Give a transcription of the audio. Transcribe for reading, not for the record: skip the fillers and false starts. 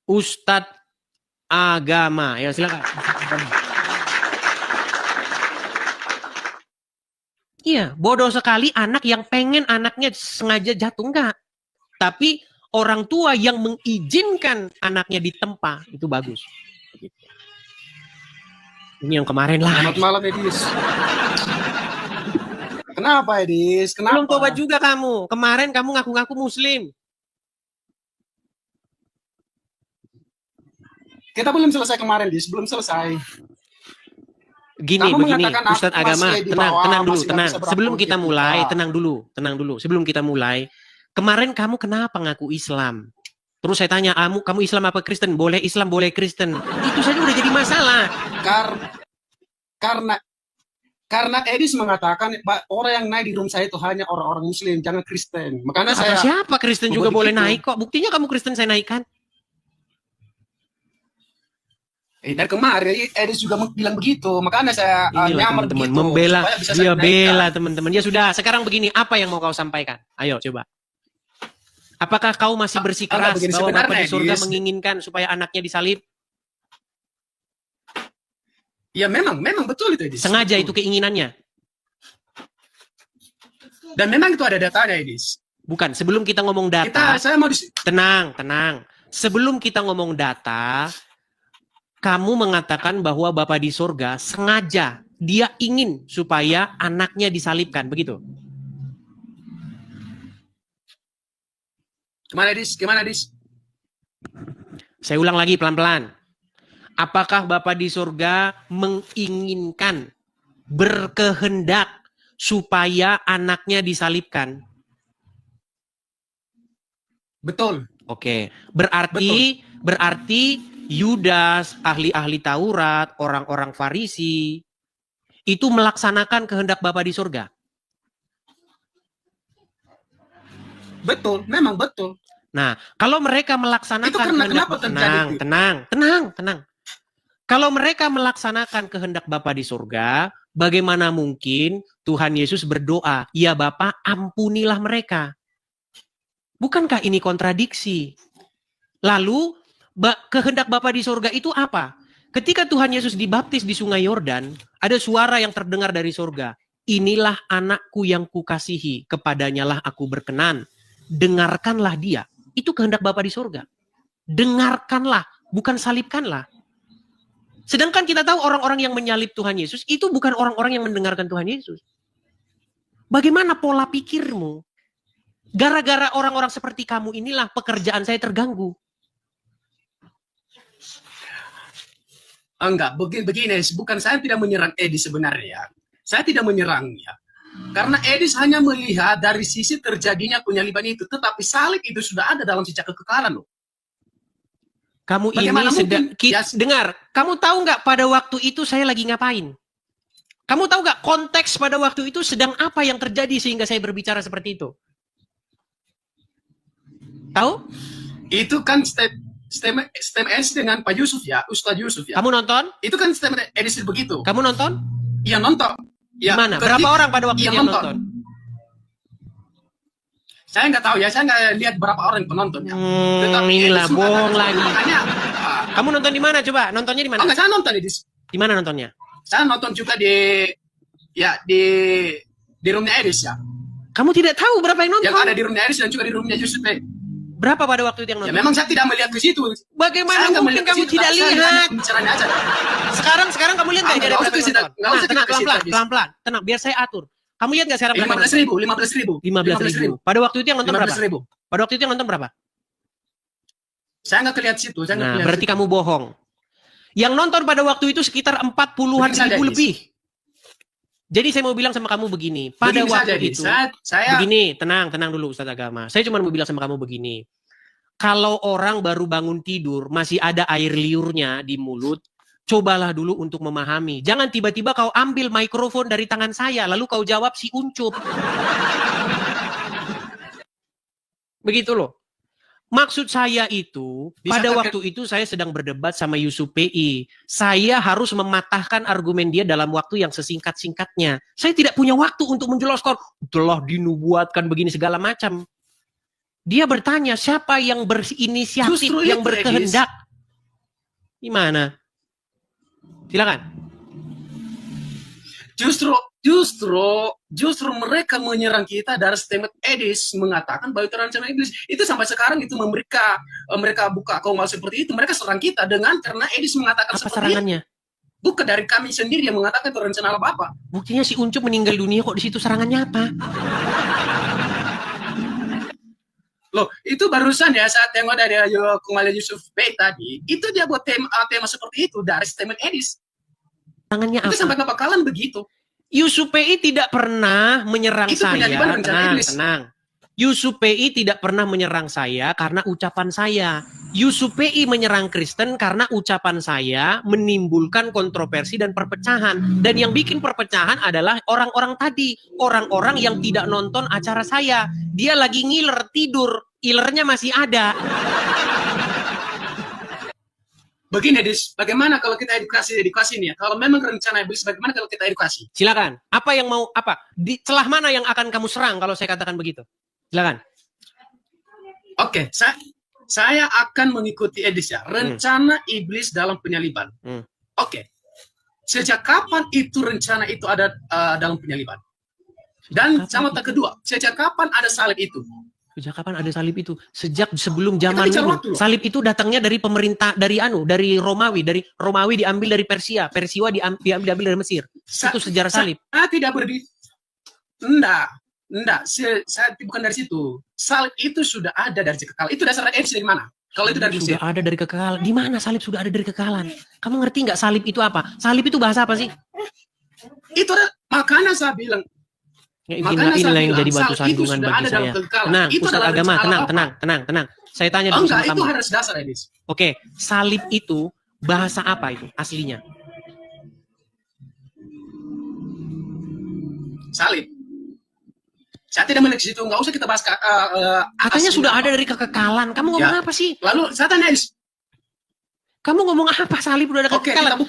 Ustadz agama. Ya, silakan. Iya, bodoh sekali anak yang pengen anaknya sengaja jatuh. Enggak. Tapi orang tua yang mengizinkan anaknya ditempa, itu bagus. Ini yang kemarin lah. Selamat malam, Edis. Kenapa, Edis? Kenapa? Belum tobat juga kamu. Kemarin kamu ngaku-ngaku muslim. Kita belum selesai kemarin, Edis. Belum selesai. Gini, begini, Ustadz agama, tenang dulu, tenang. Sebelum kita mulai, tenang dulu. Sebelum kita mulai, kemarin kamu kenapa ngaku Islam? Terus saya tanya, kamu Islam apa Kristen? Boleh Islam, boleh Kristen. Itu saja udah jadi masalah. Karena Edis mengatakan orang yang naik di room saya itu hanya orang-orang Muslim, jangan Kristen. Makanya siapa Kristen juga boleh naik kok? Buktinya kamu Kristen saya naikkan. Dari kemarin Edis juga bilang begitu, makanya saya nyamar teman-teman begitu, membela, dia bela teman-teman. Ya sudah, sekarang begini, apa yang mau kau sampaikan? Ayo coba. Apakah kau masih bersikeras bahwa Bapa di surga menginginkan supaya anaknya disalib? Ya memang betul itu, Edis. Sengaja betul. Itu keinginannya. Dan memang itu ada datanya, Edis. Bukan, sebelum kita ngomong data. Tenang. Sebelum kita ngomong data, kamu mengatakan bahwa Bapa di surga sengaja dia ingin supaya anaknya disalibkan, begitu? Gimana, Dis? Saya ulang lagi pelan-pelan. Apakah Bapa di surga menginginkan, berkehendak supaya anaknya disalibkan? Betul. Oke, berarti Yudas, ahli-ahli Taurat, orang-orang Farisi, itu melaksanakan kehendak Bapa di surga. Betul, memang betul. Nah, kalau mereka melaksanakan tenang. Kalau mereka melaksanakan kehendak Bapa di surga, bagaimana mungkin Tuhan Yesus berdoa, "Ya Bapa, ampunilah mereka." Bukankah ini kontradiksi? Lalu kehendak Bapa di surga itu apa? Ketika Tuhan Yesus dibaptis di Sungai Yordan, ada suara yang terdengar dari surga. Inilah anakku yang kukasihi, kepadanyalah aku berkenan. Dengarkanlah dia. Itu kehendak Bapa di surga. Dengarkanlah, bukan salibkanlah. Sedangkan kita tahu orang-orang yang menyalib Tuhan Yesus, itu bukan orang-orang yang mendengarkan Tuhan Yesus. Bagaimana pola pikirmu? Gara-gara orang-orang seperti kamu inilah pekerjaan saya terganggu. Enggak, begini, bukan saya tidak menyerang Edis sebenarnya. Saya tidak menyerangnya. Karena Edis hanya melihat dari sisi terjadinya penyaliban itu. Tetapi salib itu sudah ada dalam sejak kekekalan loh. Kamu bagaimana ini dengar, kamu tahu nggak pada waktu itu saya lagi ngapain? Kamu tahu nggak konteks pada waktu itu sedang apa yang terjadi sehingga saya berbicara seperti itu? Tahu? Itu kan stem S dengan Pak Yusuf ya, Ustadz Yusuf ya. Kamu nonton? Itu kan stem edisi begitu. Kamu nonton? Iya nonton. Ya, mana? Berapa orang pada waktu itu yang nonton? Saya nggak tahu ya, saya nggak lihat berapa orang penontonnya. Inilah bohong lagi. Kamu nonton di mana coba? Nontonnya di mana? Enggak, saya nonton di mana nontonnya? Saya nonton juga di roomnya Edis ya. Kamu tidak tahu berapa yang nonton? Yang ada di roomnya Edis dan juga di roomnya Yusuf. Berapa pada waktu itu yang nonton? Ya memang saya tidak melihat ke situ. Bagaimana mungkin kamu tidak lihat? Sekarang kamu lihat nggak? Pelan-pelan. Tenang, biar saya atur. Kamu lihat nggak sekarang? 15.000. Pada waktu itu yang nonton berapa? Pada waktu itu yang nonton berapa? Saya nggak kelihatan situ. Berarti kamu bohong. Yang nonton pada waktu itu sekitar 40-an ribu lebih. Jadi saya mau bilang sama kamu begini, pada waktu itu, begini, tenang dulu Ustadz Agama. Saya cuma mau bilang sama kamu begini, kalau orang baru bangun tidur, masih ada air liurnya di mulut, cobalah dulu untuk memahami. Jangan tiba-tiba kau ambil mikrofon dari tangan saya, lalu kau jawab si uncut. Begitu loh. Maksud saya itu, pada waktu itu saya sedang berdebat sama Yusuf PI. Saya harus mematahkan argumen dia dalam waktu yang sesingkat-singkatnya. Saya tidak punya waktu untuk menjelaskan, telah dinubuatkan begini segala macam. Dia bertanya, siapa yang berinisiatif, Justru yang itu, berkehendak? Gimana? Silakan. Justru mereka menyerang kita dari statement Edis mengatakan bahwa itu rencana iblis. Itu sampai sekarang itu mereka buka konggal seperti itu. Mereka serang kita karena Edis mengatakan Apa seperti serangannya? itu. Bukan dari kami sendiri yang mengatakan itu rencana apa-apa. Buktinya si Uncup meninggal dunia kok di situ serangannya apa? Loh, itu barusan ya saat tengok dari Konggal Yusuf Bey tadi, itu dia buat tema seperti itu dari statement Edis. Serangannya Itu apa? sampai ke bakalan begitu. Yusuf PI tidak pernah menyerang Itu saya. penyaliban rencana iblis. Tenang. Yusuf PI tidak pernah menyerang saya karena ucapan saya. Yusuf PI menyerang Kristen karena ucapan saya menimbulkan kontroversi dan perpecahan. Dan yang bikin perpecahan adalah orang-orang tadi. Orang-orang yang tidak nonton acara saya. Dia lagi ngiler, tidur. Ilernya masih ada. Begini, Edis, bagaimana kalau kita edukasi ini ya? Kalau memang rencana iblis, bagaimana kalau kita edukasi? Silakan. Apa yang mau, apa? Di celah mana yang akan kamu serang kalau saya katakan begitu? Silakan. Oke, saya akan mengikuti Edis ya. Rencana iblis dalam penyaliban. Oke. Sejak kapan itu rencana itu ada dalam penyaliban? Dan sama kedua, sejak kapan ada salib itu? Sejak kapan ada salib itu? Sejak sebelum zaman bicara Nuh. waktu loh. Salib itu datangnya dari pemerintah, dari Romawi. Dari Romawi diambil dari Persia. Persia diambil dari Mesir. Itu sejarah salib. Saya tidak Enggak, saya bukan dari situ. Salib itu sudah ada dari kekal. Itu dasar Edis dari mana? Kalau itu dari Mesir. Sudah ada dari kekekalan. Di mana salib sudah ada dari kekekalan? Kamu ngerti nggak salib itu apa? Salib itu bahasa apa sih? Itu makanya saya bilang. Ya, inilah yang jadi batu salib itu sandungan sudah bagi ada dalam saya. kekekalan. Tenang, Itu Ustaz adalah agama, rencana tenang. Saya tanya dulu enggak, sama itu kamu. harus dasar Edis. Oke, salib itu bahasa apa itu aslinya? Salib. Saya tidak melihat situ, nggak usah kita bahas. Katanya sudah ada dari kekekalan. Kamu ngomong apa sih? Lalu saya tanya Edis. Kamu ngomong apa? Salib udah ada Oke, kekekalan. kita buka